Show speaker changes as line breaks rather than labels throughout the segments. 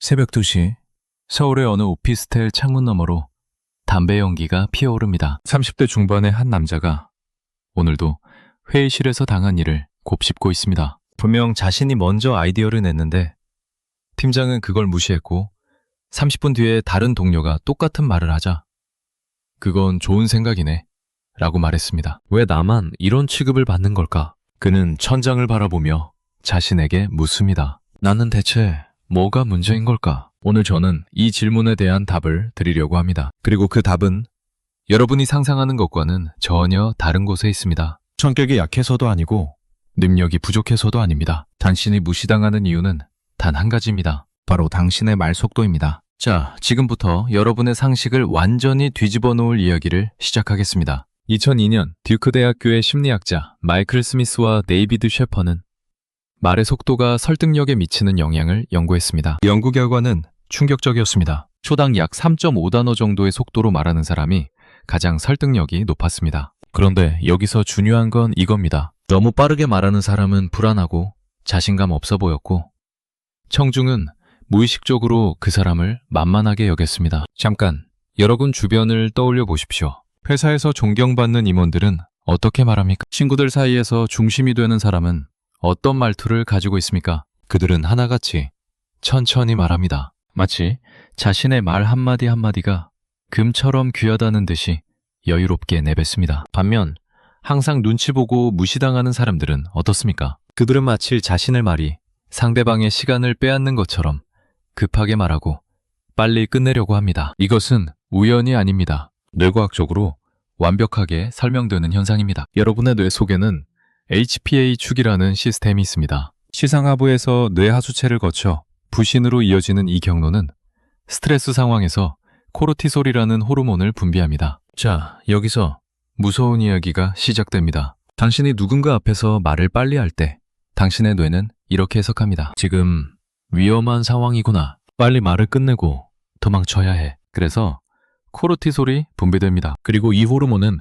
새벽 2시, 서울의 어느 오피스텔 창문 너머로 담배 연기가 피어오릅니다. 30대 중반의 한 남자가 오늘도 회의실에서 당한 일을 곱씹고 있습니다. 분명 자신이 먼저 아이디어를 냈는데 팀장은 그걸 무시했고 30분 뒤에 다른 동료가 똑같은 말을 하자 그건 좋은 생각이네 라고 말했습니다. 왜 나만 이런 취급을 받는 걸까? 그는 천장을 바라보며 자신에게 묻습니다. 나는 대체 뭐가 문제인 걸까? 오늘 저는 이 질문에 대한 답을 드리려고 합니다. 그리고 그 답은 여러분이 상상하는 것과는 전혀 다른 곳에 있습니다. 성격이 약해서도 아니고 능력이 부족해서도 아닙니다. 당신이 무시당하는 이유는 단 한 가지입니다. 바로 당신의 말 속도입니다. 자, 지금부터 여러분의 상식을 완전히 뒤집어 놓을 이야기를 시작하겠습니다. 2002년 듀크 대학교의 심리학자 마이클 스미스와 데이비드 셰퍼는 말의 속도가 설득력에 미치는 영향을 연구했습니다. 연구 결과는 충격적이었습니다. 초당 약 3.5단어 정도의 속도로 말하는 사람이 가장 설득력이 높았습니다. 그런데 여기서 중요한 건 이겁니다. 너무 빠르게 말하는 사람은 불안하고 자신감 없어 보였고 청중은 무의식적으로 그 사람을 만만하게 여겼습니다. 잠깐, 여러분 주변을 떠올려 보십시오. 회사에서 존경받는 임원들은 어떻게 말합니까? 친구들 사이에서 중심이 되는 사람은 어떤 말투를 가지고 있습니까? 그들은 하나같이 천천히 말합니다. 마치 자신의 말 한마디 한마디가 금처럼 귀하다는 듯이 여유롭게 내뱉습니다. 반면 항상 눈치 보고 무시당하는 사람들은 어떻습니까? 그들은 마치 자신의 말이 상대방의 시간을 빼앗는 것처럼 급하게 말하고 빨리 끝내려고 합니다. 이것은 우연이 아닙니다. 뇌과학적으로 완벽하게 설명되는 현상입니다. 여러분의 뇌 속에는 HPA 축이라는 시스템이 있습니다. 시상하부에서 뇌하수체를 거쳐 부신으로 이어지는 이 경로는 스트레스 상황에서 코르티솔이라는 호르몬을 분비합니다. 자, 여기서 무서운 이야기가 시작됩니다. 당신이 누군가 앞에서 말을 빨리 할 때 당신의 뇌는 이렇게 해석합니다. 지금 위험한 상황이구나. 빨리 말을 끝내고 도망쳐야 해. 그래서 코르티솔이 분비됩니다. 그리고 이 호르몬은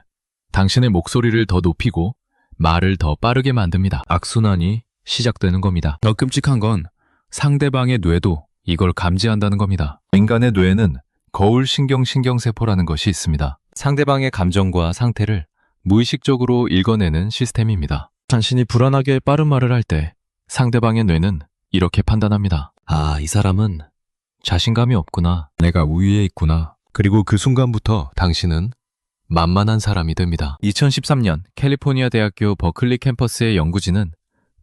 당신의 목소리를 더 높이고 말을 더 빠르게 만듭니다. 악순환이 시작되는 겁니다. 더 끔찍한 건 상대방의 뇌도 이걸 감지한다는 겁니다. 인간의 뇌에는 거울 신경세포라는 것이 있습니다. 상대방의 감정과 상태를 무의식적으로 읽어내는 시스템입니다. 당신이 불안하게 빠른 말을 할 때 상대방의 뇌는 이렇게 판단합니다. 아, 이 사람은 자신감이 없구나. 내가 우위에 있구나. 그리고 그 순간부터 당신은 만만한 사람이 됩니다. 2013년 캘리포니아 대학교 버클리 캠퍼스의 연구진은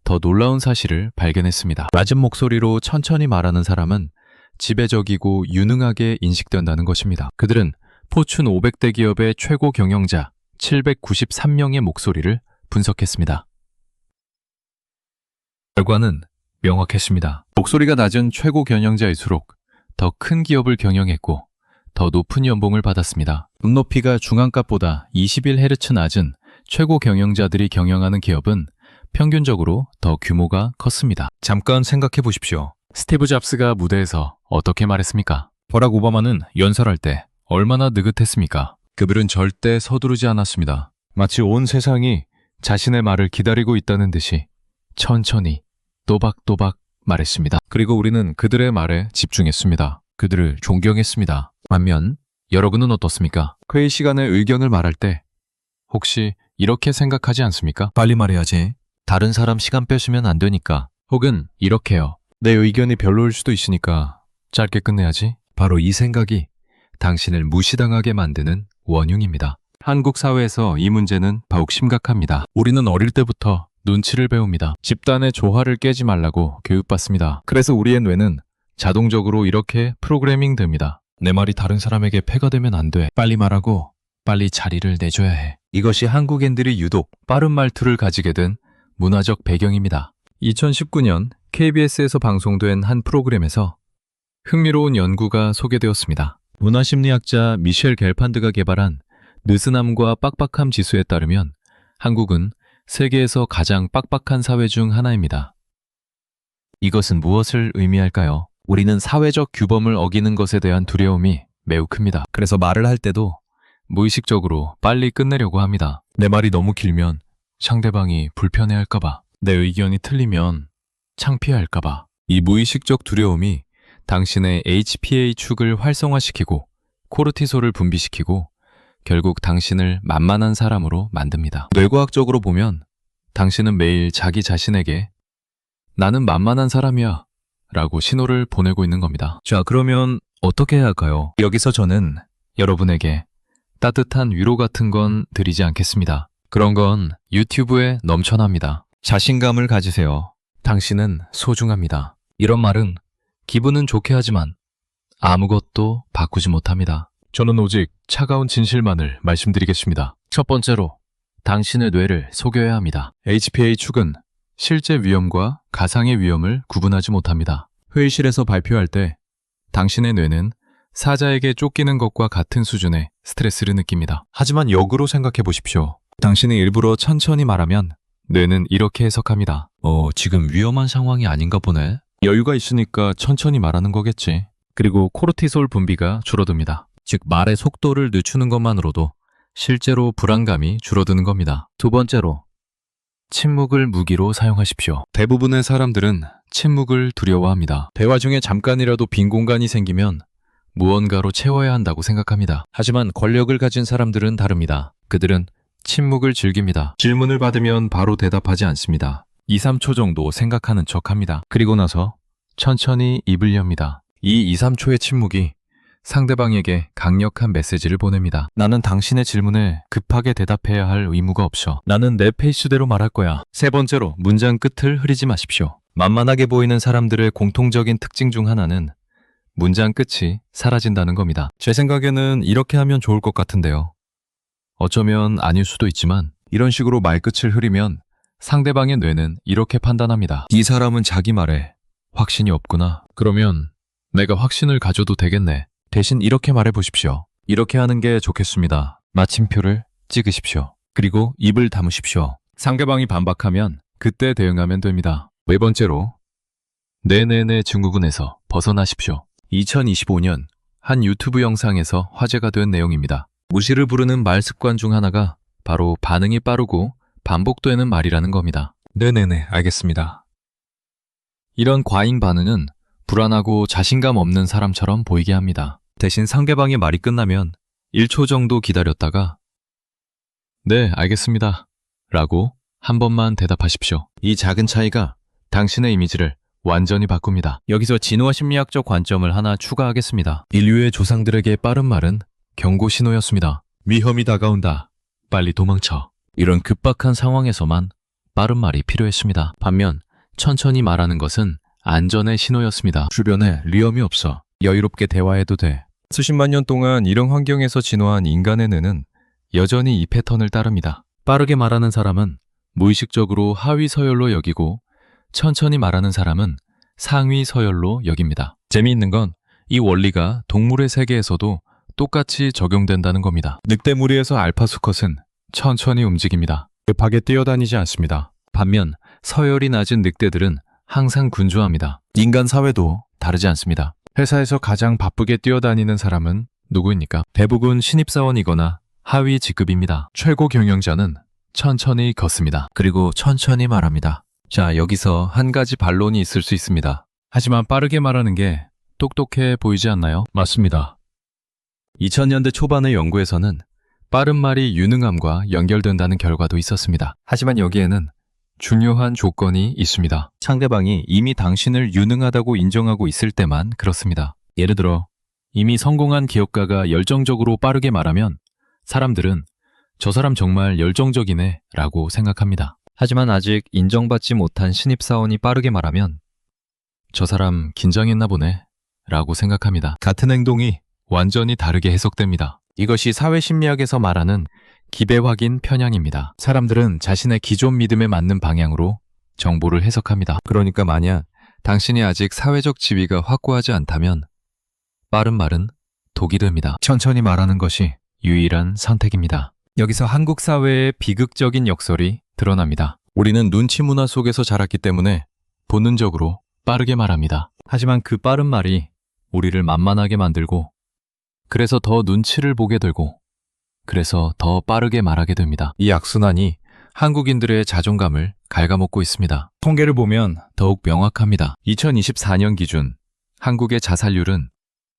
더 놀라운 사실을 발견했습니다. 낮은 목소리로 천천히 말하는 사람은 지배적이고 유능하게 인식된다는 것입니다. 그들은 포춘 500대 기업의 최고 경영자 793명의 목소리를 분석했습니다. 결과는 명확했습니다. 목소리가 낮은 최고 경영자일수록 더 큰 기업을 경영했고 더 높은 연봉을 받았습니다. 눈높이가 중앙값보다 21Hz 낮은 최고 경영자들이 경영하는 기업은 평균적으로 더 규모가 컸습니다. 잠깐 생각해 보십시오. 스티브 잡스가 무대에서 어떻게 말했습니까? 버락 오바마는 연설할 때 얼마나 느긋했습니까? 그들은 절대 서두르지 않았습니다. 마치 온 세상이 자신의 말을 기다리고 있다는 듯이 천천히 또박또박 말했습니다. 그리고 우리는 그들의 말에 집중했습니다. 그들을 존경했습니다. 반면 여러분은 어떻습니까? 회의 시간에 의견을 말할 때 혹시 이렇게 생각하지 않습니까? 빨리 말해야지. 다른 사람 시간 뺏으면 안 되니까. 혹은 이렇게요. 내 의견이 별로일 수도 있으니까 짧게 끝내야지. 바로 이 생각이 당신을 무시당하게 만드는 원흉입니다. 한국 사회에서 이 문제는 더욱 심각합니다. 우리는 어릴 때부터 눈치를 배웁니다. 집단의 조화를 깨지 말라고 교육받습니다. 그래서 우리의 뇌는 자동적으로 이렇게 프로그래밍 됩니다. 내 말이 다른 사람에게 폐가 되면 안 돼. 빨리 말하고 빨리 자리를 내줘야 해. 이것이 한국인들이 유독 빠른 말투를 가지게 된 문화적 배경입니다. 2019년 KBS에서 방송된 한 프로그램에서 흥미로운 연구가 소개되었습니다. 문화심리학자 미셸 겔판드가 개발한 느슨함과 빡빡함 지수에 따르면 한국은 세계에서 가장 빡빡한 사회 중 하나입니다. 이것은 무엇을 의미할까요? 우리는 사회적 규범을 어기는 것에 대한 두려움이 매우 큽니다. 그래서 말을 할 때도 무의식적으로 빨리 끝내려고 합니다. 내 말이 너무 길면 상대방이 불편해할까봐, 내 의견이 틀리면 창피할까봐. 이 무의식적 두려움이 당신의 HPA 축을 활성화시키고 코르티솔을 분비시키고 결국 당신을 만만한 사람으로 만듭니다. 뇌과학적으로 보면 당신은 매일 자기 자신에게 나는 만만한 사람이야 라고 신호를 보내고 있는 겁니다. 자, 그러면 어떻게 해야 할까요? 여기서 저는 여러분에게 따뜻한 위로 같은 건 드리지 않겠습니다. 그런 건 유튜브에 넘쳐납니다. 자신감을 가지세요. 당신은 소중합니다. 이런 말은 기분은 좋게 하지만 아무것도 바꾸지 못합니다. 저는 오직 차가운 진실만을 말씀드리겠습니다. 첫 번째로 당신의 뇌를 속여야 합니다. HPA 축은 실제 위험과 가상의 위험을 구분하지 못합니다. 회의실에서 발표할 때 당신의 뇌는 사자에게 쫓기는 것과 같은 수준의 스트레스를 느낍니다. 하지만 역으로 생각해 보십시오. 당신이 일부러 천천히 말하면 뇌는 이렇게 해석합니다. 지금 위험한 상황이 아닌가 보네. 여유가 있으니까 천천히 말하는 거겠지. 그리고 코르티솔 분비가 줄어듭니다. 즉 말의 속도를 늦추는 것만으로도 실제로 불안감이 줄어드는 겁니다. 두 번째로 침묵을 무기로 사용하십시오. 대부분의 사람들은 침묵을 두려워합니다. 대화 중에 잠깐이라도 빈 공간이 생기면 무언가로 채워야 한다고 생각합니다. 하지만 권력을 가진 사람들은 다릅니다. 그들은 침묵을 즐깁니다. 질문을 받으면 바로 대답하지 않습니다. 2, 3초 정도 생각하는 척합니다. 그리고 나서 천천히 입을 엽니다. 이 2, 3초의 침묵이 상대방에게 강력한 메시지를 보냅니다. 나는 당신의 질문에 급하게 대답해야 할 의무가 없어. 나는 내 페이스대로 말할 거야. 세 번째로 문장 끝을 흐리지 마십시오. 만만하게 보이는 사람들의 공통적인 특징 중 하나는 문장 끝이 사라진다는 겁니다. 제 생각에는 이렇게 하면 좋을 것 같은데요. 어쩌면 아닐 수도 있지만 이런 식으로 말끝을 흐리면 상대방의 뇌는 이렇게 판단합니다. 이 사람은 자기 말에 확신이 없구나. 그러면 내가 확신을 가져도 되겠네. 대신 이렇게 말해 보십시오. 이렇게 하는 게 좋겠습니다. 마침표를 찍으십시오. 그리고 입을 다무십시오. 상대방이 반박하면 그때 대응하면 됩니다. 네 번째로 네네네 증후군에서 벗어나십시오. 2025년 한 유튜브 영상에서 화제가 된 내용입니다. 무시를 부르는 말 습관 중 하나가 바로 반응이 빠르고 반복되는 말이라는 겁니다. 네네네, 알겠습니다. 이런 과잉 반응은 불안하고 자신감 없는 사람처럼 보이게 합니다. 대신 상대방의 말이 끝나면 1초 정도 기다렸다가 네, 알겠습니다. 라고 한 번만 대답하십시오. 이 작은 차이가 당신의 이미지를 완전히 바꿉니다. 여기서 진화 심리학적 관점을 하나 추가하겠습니다. 인류의 조상들에게 빠른 말은 경고 신호였습니다. 위험이 다가온다. 빨리 도망쳐. 이런 급박한 상황에서만 빠른 말이 필요했습니다. 반면 천천히 말하는 것은 안전의 신호였습니다. 주변에 위험이 없어. 여유롭게 대화해도 돼. 수십만 년 동안 이런 환경에서 진화한 인간의 뇌는 여전히 이 패턴을 따릅니다. 빠르게 말하는 사람은 무의식적으로 하위 서열로 여기고 천천히 말하는 사람은 상위 서열로 여깁니다. 재미있는 건 이 원리가 동물의 세계에서도 똑같이 적용된다는 겁니다. 늑대 무리에서 알파 수컷은 천천히 움직입니다. 급하게 뛰어다니지 않습니다. 반면 서열이 낮은 늑대들은 항상 군주합니다. 인간 사회도 다르지 않습니다. 회사에서 가장 바쁘게 뛰어다니는 사람은 누구입니까? 대부분 신입사원이거나 하위 직급입니다. 최고 경영자는 천천히 걷습니다. 그리고 천천히 말합니다. 자, 여기서 한 가지 반론이 있을 수 있습니다. 하지만 빠르게 말하는 게 똑똑해 보이지 않나요? 맞습니다. 2000년대 초반의 연구에서는 빠른 말이 유능함과 연결된다는 결과도 있었습니다. 하지만 여기에는 중요한 조건이 있습니다. 상대방이 이미 당신을 유능하다고 인정하고 있을 때만 그렇습니다. 예를 들어 이미 성공한 기업가가 열정적으로 빠르게 말하면 사람들은 저 사람 정말 열정적이네 라고 생각합니다. 하지만 아직 인정받지 못한 신입사원이 빠르게 말하면 저 사람 긴장했나 보네 라고 생각합니다. 같은 행동이 완전히 다르게 해석됩니다. 이것이 사회심리학에서 말하는 기대 확인 편향입니다. 사람들은 자신의 기존 믿음에 맞는 방향으로 정보를 해석합니다. 그러니까 만약 당신이 아직 사회적 지위가 확고하지 않다면 빠른 말은 독이 됩니다. 천천히 말하는 것이 유일한 선택입니다. 여기서 한국 사회의 비극적인 역설이 드러납니다. 우리는 눈치 문화 속에서 자랐기 때문에 본능적으로 빠르게 말합니다. 하지만 그 빠른 말이 우리를 만만하게 만들고 그래서 더 눈치를 보게 되고 그래서 더 빠르게 말하게 됩니다. 이 악순환이 한국인들의 자존감을 갉아먹고 있습니다. 통계를 보면 더욱 명확합니다. 2024년 기준 한국의 자살률은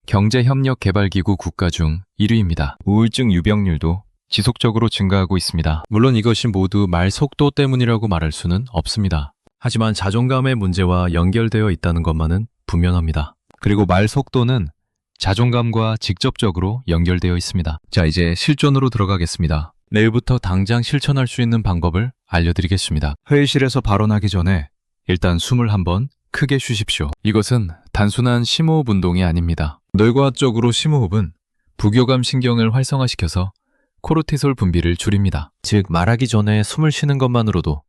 경제협력개발기구 국가 중 1위입니다. 우울증 유병률도 지속적으로 증가하고 있습니다. 물론 이것이 모두 말 속도 때문이라고 말할 수는 없습니다. 하지만 자존감의 문제와 연결되어 있다는 것만은 분명합니다. 그리고 말 속도는 자존감과 직접적으로 연결되어 있습니다. 자, 이제 실전으로 들어가겠습니다. 내일부터 당장 실천할 수 있는 방법을 알려드리겠습니다. 회의실에서 발언하기 전에 일단 숨을 한번 크게 쉬십시오. 이것은 단순한 심호흡 운동이 아닙니다. 뇌과학적으로 심호흡은 부교감 신경을 활성화시켜서 코르티솔 분비를 줄입니다. 즉, 말하기 전에 숨을 쉬는 것만으로도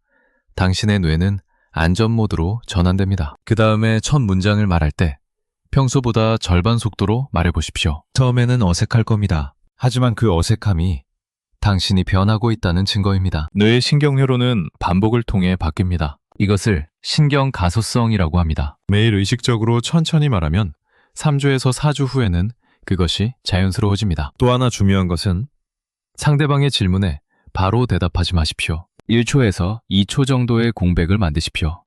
당신의 뇌는 안전 모드로 전환됩니다. 그 다음에 첫 문장을 말할 때 평소보다 절반 속도로 말해보십시오. 처음에는 어색할 겁니다. 하지만 그 어색함이 당신이 변하고 있다는 증거입니다. 뇌의 신경회로는 반복을 통해 바뀝니다. 이것을 신경 가소성이라고 합니다. 매일 의식적으로 천천히 말하면 3주에서 4주 후에는 그것이 자연스러워집니다. 또 하나 중요한 것은 상대방의 질문에 바로 대답하지 마십시오. 1초에서 2초 정도의 공백을 만드십시오.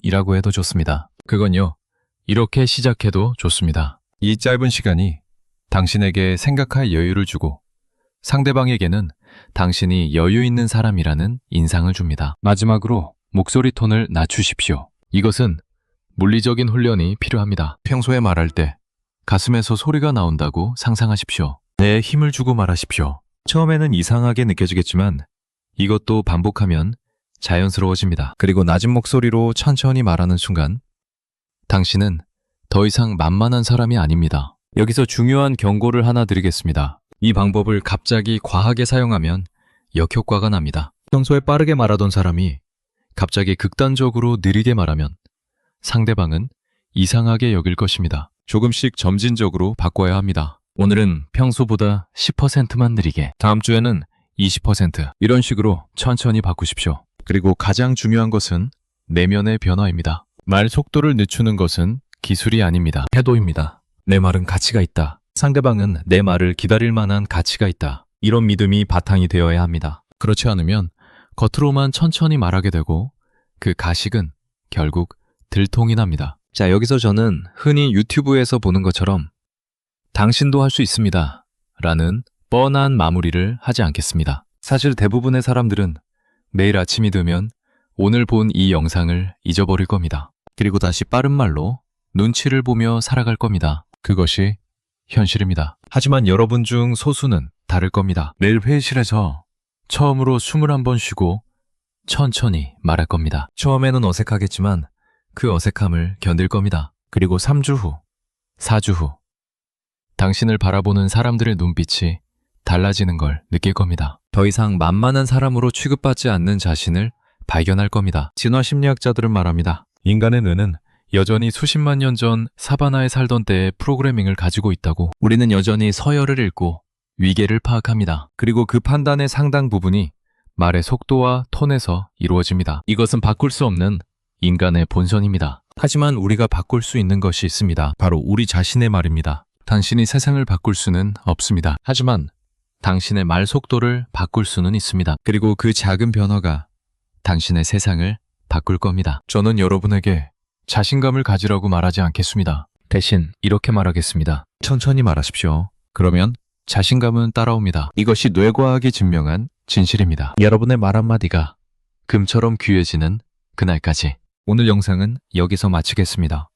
이라고 해도 좋습니다. 그건요, 이렇게 시작해도 좋습니다. 이 짧은 시간이 당신에게 생각할 여유를 주고 상대방에게는 당신이 여유 있는 사람이라는 인상을 줍니다. 마지막으로 목소리 톤을 낮추십시오. 이것은 물리적인 훈련이 필요합니다. 평소에 말할 때 가슴에서 소리가 나온다고 상상하십시오. 뇌에 힘을 주고 말하십시오. 처음에는 이상하게 느껴지겠지만 이것도 반복하면 자연스러워집니다. 그리고 낮은 목소리로 천천히 말하는 순간 당신은 더 이상 만만한 사람이 아닙니다. 여기서 중요한 경고를 하나 드리겠습니다. 이 방법을 갑자기 과하게 사용하면 역효과가 납니다. 평소에 빠르게 말하던 사람이 갑자기 극단적으로 느리게 말하면 상대방은 이상하게 여길 것입니다. 조금씩 점진적으로 바꿔야 합니다. 오늘은 평소보다 10%만 느리게, 다음 주에는 20%, 이런 식으로 천천히 바꾸십시오. 그리고 가장 중요한 것은 내면의 변화입니다. 말 속도를 늦추는 것은 기술이 아닙니다. 태도입니다. 내 말은 가치가 있다. 상대방은 내 말을 기다릴 만한 가치가 있다. 이런 믿음이 바탕이 되어야 합니다. 그렇지 않으면 겉으로만 천천히 말하게 되고 그 가식은 결국 들통이 납니다. 자, 여기서 저는 흔히 유튜브에서 보는 것처럼 당신도 할 수 있습니다 라는 뻔한 마무리를 하지 않겠습니다. 사실 대부분의 사람들은 매일 아침이 되면 오늘 본 이 영상을 잊어버릴 겁니다. 그리고 다시 빠른 말로 눈치를 보며 살아갈 겁니다. 그것이 현실입니다. 하지만 여러분 중 소수는 다를 겁니다. 내일 회의실에서 처음으로 숨을 한번 쉬고 천천히 말할 겁니다. 처음에는 어색하겠지만 그 어색함을 견딜 겁니다. 그리고 3주 후, 4주 후 당신을 바라보는 사람들의 눈빛이 달라지는 걸 느낄 겁니다. 더 이상 만만한 사람으로 취급받지 않는 자신을 발견할 겁니다. 진화 심리학자들은 말합니다. 인간의 뇌는 여전히 수십만 년 전 사바나에 살던 때의 프로그래밍을 가지고 있다고. 우리는 여전히 서열을 읽고 위계를 파악합니다. 그리고 그 판단의 상당 부분이 말의 속도와 톤에서 이루어집니다. 이것은 바꿀 수 없는 인간의 본성입니다. 하지만 우리가 바꿀 수 있는 것이 있습니다. 바로 우리 자신의 말입니다. 당신이 세상을 바꿀 수는 없습니다. 하지만 당신의 말 속도를 바꿀 수는 있습니다. 그리고 그 작은 변화가 당신의 세상을 바꿀 겁니다. 저는 여러분에게 자신감을 가지라고 말하지 않겠습니다. 대신 이렇게 말하겠습니다. 천천히 말하십시오. 그러면 자신감은 따라옵니다. 이것이 뇌과학이 증명한 진실입니다. 여러분의 말 한마디가 금처럼 귀해지는 그날까지. 오늘 영상은 여기서 마치겠습니다.